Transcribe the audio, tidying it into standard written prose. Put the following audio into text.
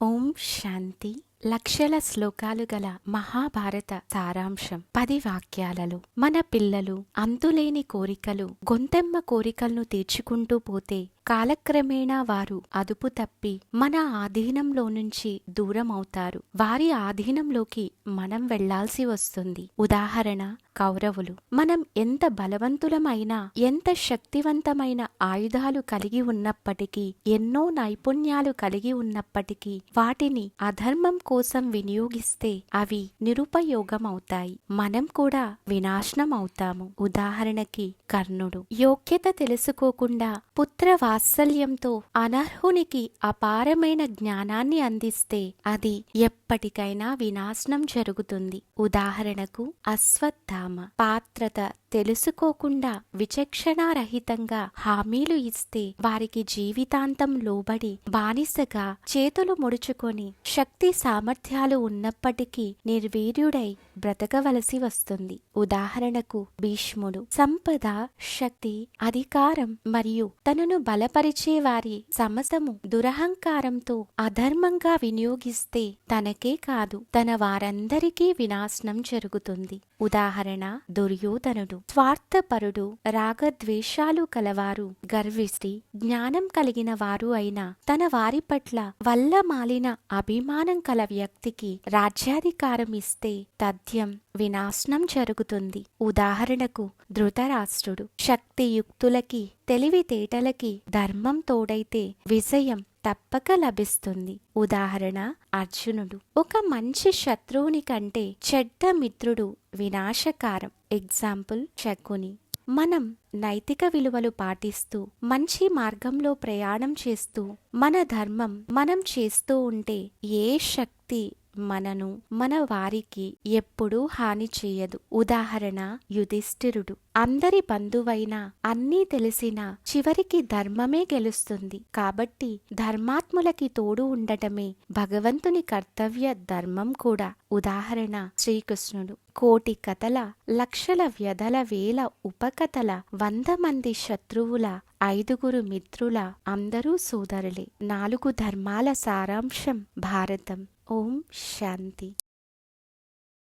ఓం శాంతి. లక్షల శ్లోకాలు గల మహాభారత సారాంశం 10 వాక్యాలలో. మన పిల్లలు అంతులేని కోరికలు, గొంతెమ్మ కోరికలను తీర్చుకుంటూ పోతే కాలక్రమేణా వారు అదుపు తప్పి మన ఆధీనంలో నుంచి దూరం అవుతారు. వారి ఆధీనంలోకి మనం వెళ్లాల్సి వస్తుంది. ఉదాహరణ, కౌరవులు. మనం ఎంత బలవంతులమైనా, ఎంత శక్తివంతమైన ఆయుధాలు కలిగి ఉన్నప్పటికీ, ఎన్నో నైపుణ్యాలు కలిగి ఉన్నప్పటికీ వాటిని అధర్మం కోసం వినియోగిస్తే అవి నిరుపయోగమవుతాయి. మనం కూడా వినాశనం అవుతాము. ఉదాహరణకి కర్ణుడు. యోగ్యత తెలుసుకోకుండా పుత్ర వాత్సల్యంతో అనర్హునికి అపారమైన జ్ఞానాన్ని అందిస్తే అది ఎప్పటికైనా వినాశనం జరుగుతుంది. ఉదాహరణకు అశ్వత్థామ. పాత్రత తెలుసుకోకుండా విచక్షణారహితంగా హామీలు ఇస్తే వారికి జీవితాంతం లోబడి బానిసగా చేతులు ముడుచుకొని శక్తి సామర్థ్యాలు ఉన్నప్పటికీ నిర్వీర్యుడై బ్రతకవలసి వస్తుంది. ఉదాహరణకు భీష్ముడు. సంపద, శక్తి, అధికారం మరియు తనను బలపరిచే వారి సమసము దురహంకారంతో అధర్మంగా వినియోగిస్తే తనకే కాదు, తన వారందరికీ వినాశనం జరుగుతుంది. ఉదాహరణ దుర్యోధనుడు. స్వార్థపరుడు, రాగద్వేషాలు కలవారు, గర్విష్టి, జ్ఞానం కలిగిన వారు అయినా తన వారి పట్ల వల్ల మాలిన అభిమానం కల వ్యక్తికి రాజ్యాధికారం ఇస్తే తథ్యం వినాశనం జరుగుతుంది. ఉదాహరణకు ధృతరాష్ట్రుడు. శక్తియుక్తులకి, తెలివితేటలకి ధర్మం తోడైతే విజయం తప్పక లభిస్తుంది. ఉదాహరణ అర్జునుడు. ఒక మంచి శత్రువుని కంటే చెడ్డ మిత్రుడు వినాశకారం. ఎగ్జాంపుల్ శకుని. మనం నైతిక విలువలు పాటిస్తూ మంచి మార్గంలో ప్రయాణం చేస్తూ మన ధర్మం మనం చేస్తూ ఉంటే ఏ శక్తి మనను, మన వారికి ఎప్పుడూ హాని చేయదు. ఉదాహరణ యుధిష్ఠిరుడు. అందరి బంధువైనా, అన్నీ తెలిసినా చివరికి ధర్మమే గెలుస్తుంది. కాబట్టి ధర్మాత్ములకి తోడు ఉండటమే భగవంతుని కర్తవ్య ధర్మం కూడా. ఉదాహరణ శ్రీకృష్ణుడు. కోటి కథల, లక్షల వ్యధల, వేల ఉపకథల, 100 మంది శత్రువుల, 5 మిత్రుల, అందరూ సోదరులే. 4 ధర్మాల సారాంశం భారతం. ఓం శాంతి.